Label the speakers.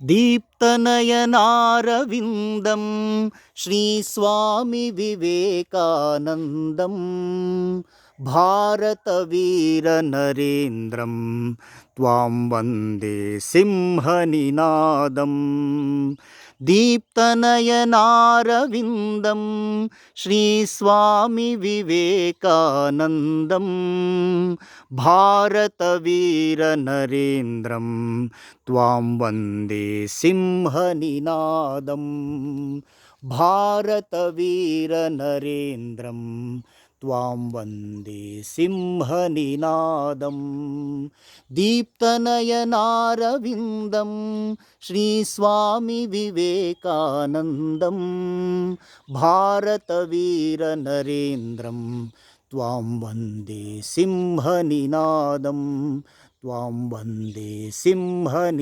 Speaker 1: दीप्तनयनारविन्दं श्रीस्वामिविवेकानन्दं भारतवीरनरेन्द्रं त्वां वन्दे सिंहनिनादम्। दीप्तनयनारविन्दं श्रीस्वामिविवेकानन्दं भारतवीरनरेन्द्रं त्वां वन्दे सिंहनिनादम्। भारतवीरनरेन्द्रं त्वां वन्दे सिंहनिनादम्। दीप्तनयनारविन्दं श्रीस्वामिविवेकानन्दं भारतवीरनरेन्द्रं त्वां वन्दे सिंहनिनादं त्वां वन्दे सिंहनि